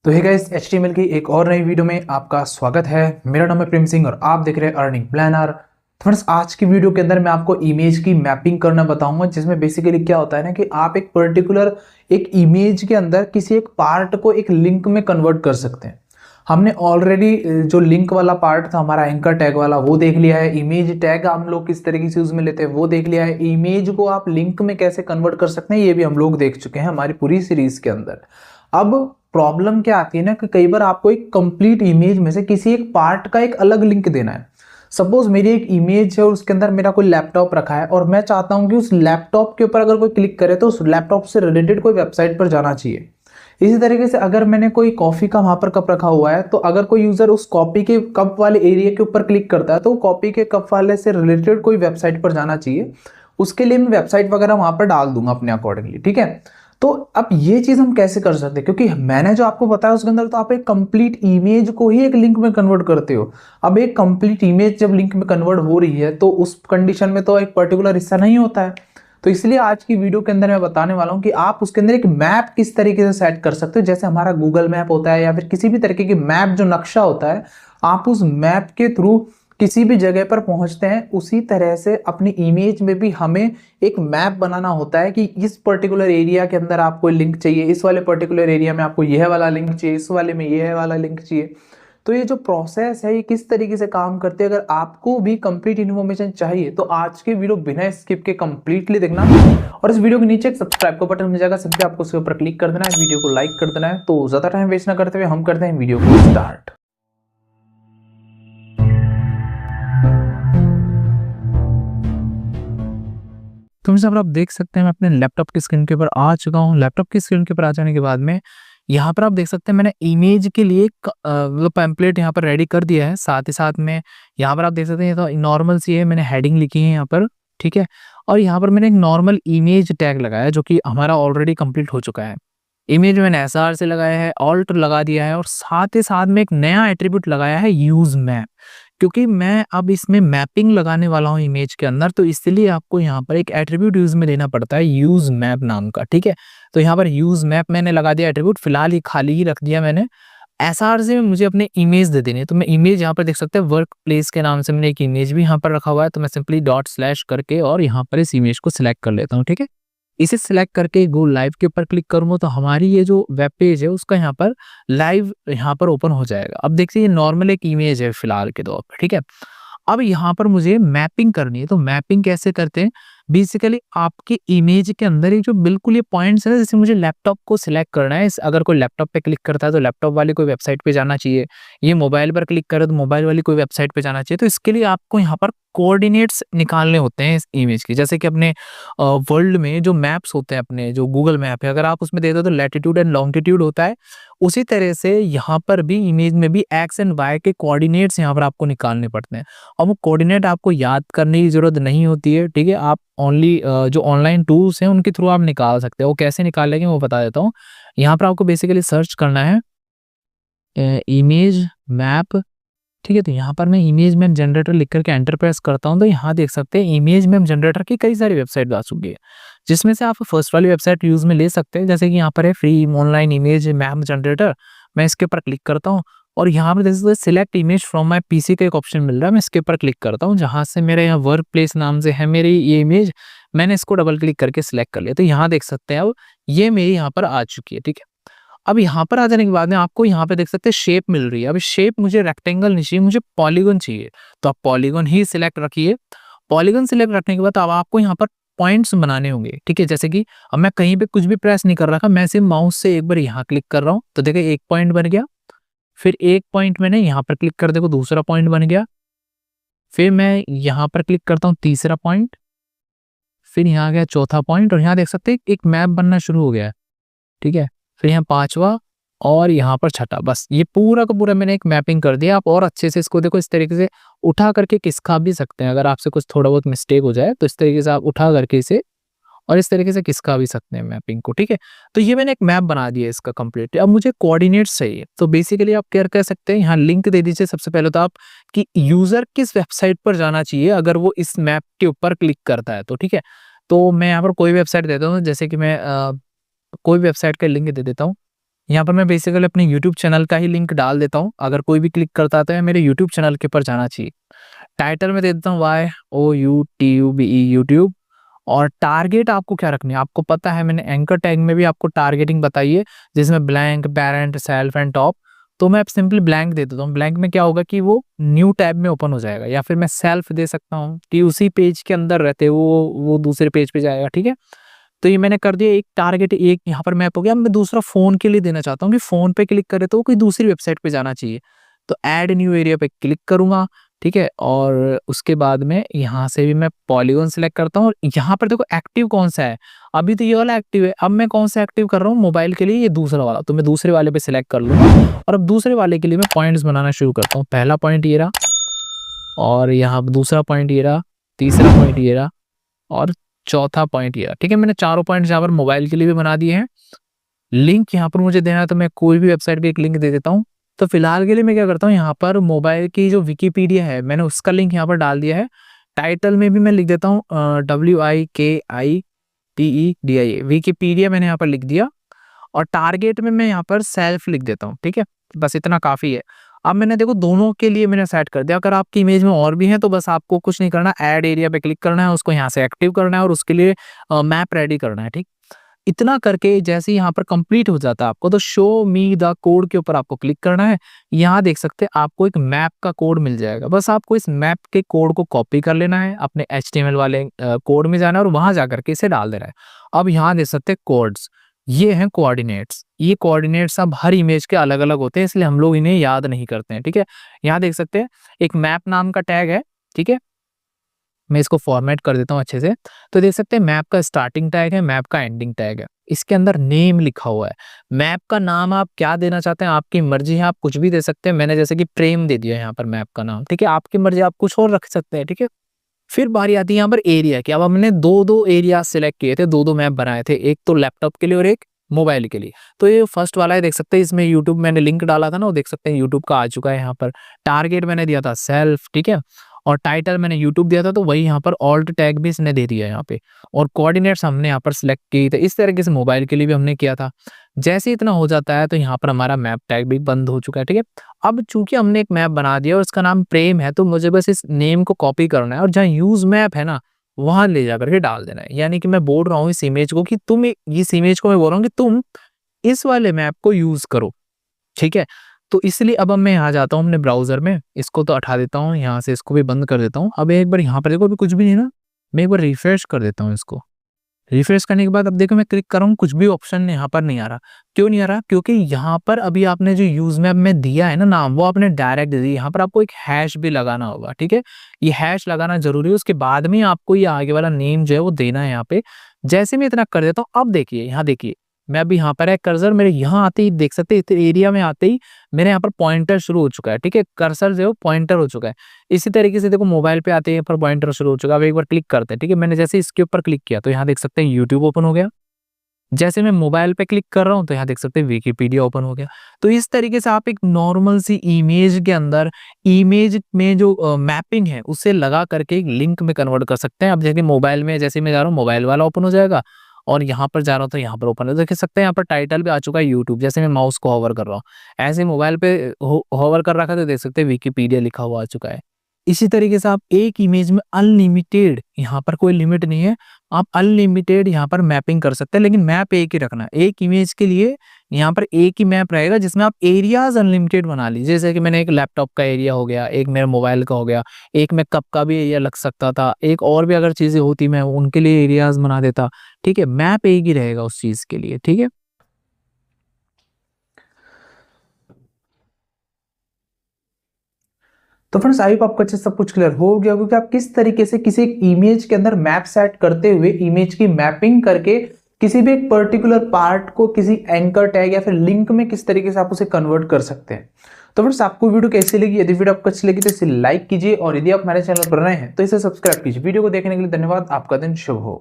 तो hey guys, HTML की एक और नई वीडियो में आपका स्वागत है। मेरा नाम है प्रेम सिंह और आप देख रहे हैं अर्निंग प्लानर। फ्रेंड्स, आज की वीडियो के अंदर मैं आपको इमेज की मैपिंग करना बताऊंगा, जिसमें बेसिकली क्या होता है ना कि आप एक पर्टिकुलर एक इमेज के अंदर किसी एक पार्ट को एक लिंक में कन्वर्ट कर सकते हैं। हमने ऑलरेडी जो लिंक वाला पार्ट था हमारा एंकर टैग वाला वो देख लिया है। इमेज टैग हम लोग किस तरीके से यूज में लेते हैं वो देख लिया है। इमेज को आप लिंक में कैसे कन्वर्ट कर सकते हैं ये भी हम लोग देख चुके हैं हमारी पूरी सीरीज के अंदर। अब प्रॉब्लम क्या आती है ना कि कई बार आपको एक कंप्लीट इमेज में से किसी एक पार्ट का एक अलग लिंक देना है। सपोज मेरी एक इमेज है और उसके अंदर मेरा कोई लैपटॉप रखा है और मैं चाहता हूं कि उस लैपटॉप के ऊपर अगर कोई क्लिक करे तो उस लैपटॉप से रिलेटेड कोई वेबसाइट पर जाना चाहिए। इसी तरीके से अगर मैंने कोई कॉफी का वहां पर कप रखा हुआ है तो अगर कोई यूजर उस कॉपी के कप वाले एरिया के ऊपर क्लिक करता है तो कॉपी के कप वाले से रिलेटेड कोई वेबसाइट पर जाना चाहिए। उसके लिए मैं वेबसाइट वगैरह वहां पर डाल दूंगा अपने अकॉर्डिंगली, ठीक है। तो अब ये चीज हम कैसे कर सकते हैं, क्योंकि मैंने जो आपको बताया उसके अंदर तो आप एक कंप्लीट इमेज को ही एक लिंक में कन्वर्ट करते हो। अब एक कंप्लीट इमेज जब लिंक में कन्वर्ट हो रही है तो उस कंडीशन में तो एक पर्टिकुलर हिस्सा नहीं होता है। तो इसलिए आज की वीडियो के अंदर मैं बताने वाला हूं कि आप उसके अंदर एक मैप किस तरीके से सेट कर सकते हो। जैसे हमारा गूगल मैप होता है या फिर किसी भी तरीके की मैप जो नक्शा होता है, आप उस मैप के थ्रू किसी भी जगह पर पहुंचते हैं, उसी तरह से अपनी इमेज में भी हमें एक मैप बनाना होता है कि इस पर्टिकुलर एरिया के अंदर आपको लिंक चाहिए, इस वाले पर्टिकुलर एरिया में आपको यह वाला लिंक चाहिए, इस वाले में यह वाला लिंक चाहिए। तो ये जो प्रोसेस है ये किस तरीके से काम करते हैं, अगर आपको भी कंप्लीट इन्फॉर्मेशन चाहिए तो आज के वीडियो बिना स्किप के कंप्लीटली देखना। और इस वीडियो के नीचे एक सब्सक्राइब का बटन मिल जाएगा, सिंपली आपको उसके ऊपर क्लिक कर देना है, वीडियो को लाइक कर देना है। तो ज्यादा टाइम वेस्ट ना करते हुए हम करते हैं वीडियो को स्टार्ट। तो जैसे आप देख सकते हैं मैं अपने लैपटॉप की स्क्रीन के ऊपर आ चुका हूँ। लैपटॉप की स्क्रीन के ऊपर आ जाने के बाद में यहाँ पर आप देख सकते हैं मैंने इमेज के लिए एक मतलब पैम्पलेट यहाँ पर रेडी कर दिया है। साथ ही साथ में यहाँ पर आप देख सकते हैं ये तो नॉर्मल सी है, मैंने हेडिंग लिखी है यहाँ पर, ठीक है। और यहाँ पर मैंने एक नॉर्मल इमेज टैग लगाया है जो कि हमारा ऑलरेडी कंप्लीट हो चुका है। इमेज मैंने एसआर से लगाया है, ऑल्ट लगा दिया है और साथ ही साथ में एक नया एट्रीब्यूट लगाया है यूज मैप, क्योंकि मैं अब इसमें मैपिंग लगाने वाला हूँ इमेज के अंदर, तो इसलिए आपको यहाँ पर एक एट्रीब्यूट यूज में लेना पड़ता है यूज मैप नाम का, ठीक है। तो यहाँ पर यूज मैप मैंने लगा दिया एट्रीब्यूट, फिलहाल ही खाली ही रख दिया मैंने। एसआर से मुझे अपने इमेज दे देनी है, तो मैं इमेज यहाँ पर देख सकते हैं वर्क प्लेस के नाम से मैंने एक इमेज भी यहाँ पर रखा हुआ है। तो मैं सिंपली डॉट स्लैश करके और यहाँ पर इस इमेज को सिलेक्ट कर लेता हूँ, ठीक है। इसे सिलेक्ट करके गो लाइव के ऊपर क्लिक करूंगा तो हमारी ये जो वेब पेज है उसका यहाँ पर लाइव यहाँ पर ओपन हो जाएगा। अब देखिए ये नॉर्मल एक इमेज है फिलहाल के तौर पर, ठीक है। अब यहाँ पर मुझे मैपिंग करनी है, तो मैपिंग कैसे करते हैं, बेसिकली आपके इमेज के अंदर ये जो बिल्कुल ये पॉइंट्स है ना, जैसे मुझे लैपटॉप को सिलेक्ट करना है, अगर कोई लैपटॉप पे क्लिक करता है तो लैपटॉप वाली कोई वेबसाइट पे जाना चाहिए, ये मोबाइल पर क्लिक करे तो मोबाइल वाली कोई वेबसाइट पे जाना चाहिए। तो इसके लिए आपको यहाँ पर कोऑर्डिनेट्स निकालने होते हैं इस इमेज की। जैसे कि अपने वर्ल्ड में जो मैप्स होते हैं, अपने जो गूगल मैप है, अगर आप उसमें देखते हो तो लैटिट्यूड एंड लॉन्गिट्यूड होता है, उसी तरह से यहाँ पर भी इमेज में भी एक्स एंड वाई के कोऑर्डिनेट्स यहाँ पर आपको निकालने पड़ते हैं। और वो कोऑर्डिनेट आपको याद करने की जरूरत नहीं होती है, ठीक है। आप ओनली जो ऑनलाइन टूल्स हैं उनके थ्रू आप निकाल सकते हो। वो कैसे निकालेंगे वो बता देता हूँ। यहाँ पर आपको बेसिकली सर्च करना है इमेज मैप, ठीक है। तो यहाँ पर मैं इमेज मैप जनरेटर लिख करके एंटर प्रेस करता हूँ तो यहाँ देख सकते हैं इमेज मैप जनरेटर की कई सारी वेबसाइट आ चुकी है, जिसमें से आप फर्स्ट वाली वेबसाइट यूज में ले सकते हैं। जैसे कि यहाँ पर है free online image map generator, मैं इसके ऊपर क्लिक करता हूँ और यहाँ पर जैसे select image from my PC का एक ऑप्शन मिल रहा है, मैं इसके ऊपर क्लिक करता हूँ। जहाँ से मेरे यहाँ वर्क प्लेस नाम से है मेरी ये इमेज, मैंने इसको डबल क्लिक करके सिलेक्ट कर लिया। तो यहाँ देख सकते हैं अब ये मेरी यहाँ पर आ चुकी है, ठीक है। अब यहाँ पर आ जाने के बाद में आपको यहाँ पे देख सकते हैं शेप मिल रही है। अब शेप मुझे रेक्टेंगल नहीं चाहिए, मुझे पॉलीगन चाहिए, तो आप पॉलीगन ही सिलेक्ट रखिए। पॉलीगन सिलेक्ट रखने के बाद अब आपको यहाँ पर पॉइंट्स बनाने होंगे, ठीक है। जैसे कि अब मैं कहीं पे कुछ भी प्रेस नहीं कर रखा, मैं सिर्फ माउस से एक बार यहाँ क्लिक कर रहा हूँ तो देखिए एक पॉइंट बन गया। फिर एक पॉइंट मैंने यहाँ पर क्लिक कर देखो दूसरा पॉइंट बन गया। फिर मैं यहाँ पर क्लिक करता हूँ तीसरा पॉइंट, फिर यहाँ आ गया चौथा पॉइंट और यहाँ देख सकते हैं एक मैप बनना शुरू हो गया है, ठीक है। फिर यहाँ पांचवा और यहाँ पर छठा, बस ये पूरा का पूरा मैंने एक मैपिंग कर दिया। आप और अच्छे से इसको देखो, इस तरीके से उठा करके किसका भी सकते हैं। अगर आपसे कुछ थोड़ा बहुत मिस्टेक हो जाए तो इस तरीके से आप उठा करके इसे और इस तरीके से किसका भी सकते हैं मैपिंग को, ठीक है। तो ये मैंने एक मैप बना दिया इसका कंप्लीट। अब मुझे कोऑर्डिनेट्स चाहिए, तो बेसिकली आप क्या कर सकते हैं, यहाँ लिंक दे दीजिए सबसे पहले तो आप कि यूजर किस वेबसाइट पर जाना चाहिए अगर वो इस मैप के ऊपर क्लिक करता है तो, ठीक है। तो मैं यहाँ पर कोई वेबसाइट देता हूँ, जैसे कि मैं कोई वेबसाइट का लिंक दे देता हूँ। यहाँ पर मैं बेसिकली अपने यूट्यूब चैनल का ही लिंक डाल देता हूँ, अगर कोई भी क्लिक करता है तो मेरे यूट्यूब चैनल के ऊपर जाना चाहिए। टाइटल में दे देता हूँ YOUTUBE यूट्यूब। और टारगेट आपको क्या रखनी है, आपको पता है मैंने एंकर टैग में भी आपको टारगेटिंग बताई है, जिसमें blank, parent, self and top. तो मैं सिंपली ब्लैंक दे देता हूँ। ब्लैंक में क्या होगा कि वो न्यू टैब में ओपन हो जाएगा, या फिर मैं सेल्फ दे सकता हूँ कि उसी पेज के अंदर रहते वो दूसरे पेज पे जाएगा, ठीक है। तो ये मैंने कर दिया एक टारगेट, एक यहाँ पर मैप हो गया। मैं दूसरा फ़ोन के लिए देना चाहता हूँ कि फ़ोन पे क्लिक करे तो वो कोई दूसरी वेबसाइट पे जाना चाहिए। तो ऐड न्यू एरिया पे क्लिक करूँगा, ठीक है। और उसके बाद में यहाँ से भी मैं पॉलीगॉन सिलेक्ट करता हूँ, और यहाँ पर देखो एक्टिव कौन-सा है, अभी तो ये वाला एक्टिव है। अब मैं कौन-सा एक्टिव कर रहा हूँ मोबाइल के लिए, ये दूसरा वाला, तो मैं दूसरे वाले पे सिलेक्ट कर लूँगा। और अब दूसरे वाले के लिए मैं पॉइंट्स बनाना शुरू करता हूँ। पहला पॉइंट ये रहा, और यहाँ दूसरा पॉइंट ये रहा, तीसरा पॉइंट ये रहा, और चौथा पॉइंट ये रहा, ठीक है। मैंने चारों पॉइंट्स यहाँ पर मोबाइल के लिए भी बना दिए हैं। लिंक यहाँ पर मुझे देना है तो मैं कोई भी वेबसाइट पे एक लिंक दे देता हूँ। तो फिलहाल के लिए मैं क्या करता हूँ, यहाँ पर मोबाइल की जो विकिपीडिया है मैंने उसका लिंक यहाँ पर डाल दिया है। टाइटल में भी मैं लिख देता हूँ WIKIPEDIA, विकिपीडिया मैंने यहाँ पर लिख दिया। और टारगेट में मैं यहाँ पर सेल्फ लिख देता हूँ, ठीक है। बस इतना काफ़ी है। अब मैंने देखो दोनों के लिए मैंने सेट कर दिया। अगर आपकी इमेज में और भी है तो बस आपको कुछ नहीं करना, ऐड एरिया पे क्लिक करना है, उसको यहाँ से एक्टिव करना है और उसके लिए मैप रेडी करना है, ठीक। इतना करके जैसे ही यहाँ पर कंप्लीट हो जाता है आपको, तो शो मी द कोड के ऊपर आपको क्लिक करना है। यहाँ देख सकते हैं आपको एक मैप का कोड मिल जाएगा। बस आपको इस मैप के कोड को कॉपी कर लेना है, अपने HTML वाले कोड में जाना है और वहां जाकर के इसे डाल देना है। अब यहाँ देख सकते हैं कोड्स, ये हैं कोऑर्डिनेट्स। ये कोऑर्डिनेट्स अब हर इमेज के अलग अलग होते हैं, इसलिए हम लोग इन्हें याद नहीं करते हैं, ठीक है। यहाँ देख सकते हैं एक मैप नाम का टैग है, ठीक है। मैं इसको फॉर्मेट कर देता हूँ अच्छे से। तो देख सकते हैं मैप का स्टार्टिंग टैग है, मैप का एंडिंग टैग है, इसके अंदर नेम लिखा हुआ है। मैप का नाम आप क्या देना चाहते हैं आपकी मर्जी है, आप कुछ भी दे सकते हैं। मैंने जैसे कि प्रेम दे दिया यहाँ पर मैप का नाम, ठीक है। आपकी मर्जी, आप कुछ और रख सकते हैं, ठीक है। फिर बारी आती है यहाँ पर एरिया की। अब हमने दो दो एरिया सिलेक्ट किए थे, दो दो मैप बनाए थे, एक तो लैपटॉप के लिए और एक मोबाइल के लिए। तो ये फर्स्ट वाला है, देख सकते हैं इसमें यूट्यूब मैंने लिंक डाला था ना, वो देख सकते हैं यूट्यूब का आ चुका है यहाँ पर। टारगेट मैंने दिया था सेल्फ, ठीक है। और टाइटल मैंने यूट्यूब दिया था, तो वही यहाँ पर ऑल्ट टैग भी इसने दे दिया यहाँ पे। और कोऑर्डिनेट्स हमने यहाँ पर सिलेक्ट किए थे, इस तरीके से मोबाइल के लिए भी हमने किया था। जैसे इतना हो जाता है तो यहाँ पर हमारा मैप टैग भी बंद हो चुका है, ठीक है। अब चूंकि हमने एक मैप बना दिया और इसका नाम प्रेम है, तो मुझे बस इस नेम को कॉपी करना है और जहाँ यूज मैप है ना, वहां ले जाकर के डाल देना है। यानी कि मैं बोल रहा हूँ इस इमेज को कि तुम इस इमेज को मैं बोल रहा हूँ कि तुम इस वाले मैप को यूज करो, ठीक है। तो इसलिए अब मैं यहाँ जाता हूँ अपने ब्राउजर में, इसको तो हटा देता हूँ यहाँ से, इसको भी बंद कर देता हूँ। अब एक बार यहाँ पर देखो, अभी कुछ भी नहीं ना, मैं एक बार रिफ्रेश कर देता हूँ इसको। रिफ्रेश करने के बाद अब देखो मैं क्लिक कर रहा हूँ, कुछ भी ऑप्शन यहाँ पर नहीं आ रहा। क्यों नहीं आ रहा? क्योंकि यहाँ पर अभी आपने जो यूज मैप में दिया है ना नाम, वो आपने डायरेक्ट दे दिया। यहाँ पर आपको एक हैश भी लगाना होगा, ठीक है। ये हैश लगाना जरूरी है, उसके बाद में आपको ये आगे वाला नेम जो है वो देना है यहाँ पे। जैसे मैं इतना कर देता हूँ, अब देखिए यहाँ देखिए, मैं अभी यहाँ पर है कर्सर मेरे, यहाँ आते ही देख सकते हैं एरिया में आते ही मेरे यहाँ पर पॉइंटर शुरू हो चुका है, ठीक है। कर्सर जो है पॉइंटर हो चुका है। इसी तरीके से देखो मोबाइल पे आते ही पर पॉइंटर शुरू हो चुका है। अब एक बार क्लिक करते हैं, ठीक है। मैंने जैसे इसके ऊपर क्लिक किया तो यहाँ देख सकते हैं यूट्यूब ओपन हो गया। जैसे मैं मोबाइल पे क्लिक कर रहा हूँ तो यहाँ देख सकते हैं विकिपीडिया ओपन हो गया। तो इस तरीके से आप एक नॉर्मल सी इमेज के अंदर इमेज में जो मैपिंग है उसे लगा करके एक लिंक में कन्वर्ट कर सकते हैं। अब जैसे मोबाइल में जैसे मैं जा रहा हूँ मोबाइल वाला ओपन हो जाएगा, और यहाँ पर जा रहा हूँ तो यहाँ पर ओपन हो, देख सकते हैं यहाँ पर टाइटल भी आ चुका है यूट्यूब। जैसे मैं माउस को होवर कर रहा हूँ, ऐसे मोबाइल पे होवर कर रखा है तो देख सकते हैं विकिपीडिया लिखा हुआ आ चुका है। इसी तरीके से आप एक इमेज में अनलिमिटेड, यहाँ पर कोई लिमिट नहीं है, आप अनलिमिटेड यहाँ पर मैपिंग कर सकते हैं। लेकिन मैप एक ही रखना, एक इमेज के लिए यहाँ पर एक ही मैप रहेगा जिसमें आप एरियाज अनलिमिटेड बना लीजिए। जैसे कि मैंने एक लैपटॉप का एरिया हो गया, एक मेरे मोबाइल का हो गया, एक मैं कप का भी एरिया लग सकता था, एक और भी अगर चीजें होती मैं उनके लिए एरियाज बना देता, ठीक है। मैप एक ही रहेगा उस चीज के लिए, ठीक है। तो फ्रेंड्स आई होप आपको अच्छे से सब कुछ क्लियर हो गया होगा कि आप किस तरीके से किसी एक इमेज के अंदर मैप सेट करते हुए इमेज की मैपिंग करके किसी भी एक पर्टिकुलर पार्ट को किसी एंकर टैग या फिर लिंक में किस तरीके से आप उसे कन्वर्ट कर सकते हैं। तो फ्रेंड्स आपको वीडियो कैसी लगी? यदि वीडियो आपको अच्छी लगी तो इसे लाइक कीजिए और यदि आप हमारे चैनल पर नए हैं तो इसे सब्सक्राइब कीजिए। वीडियो को देखने के लिए धन्यवाद। आपका दिन शुभ हो।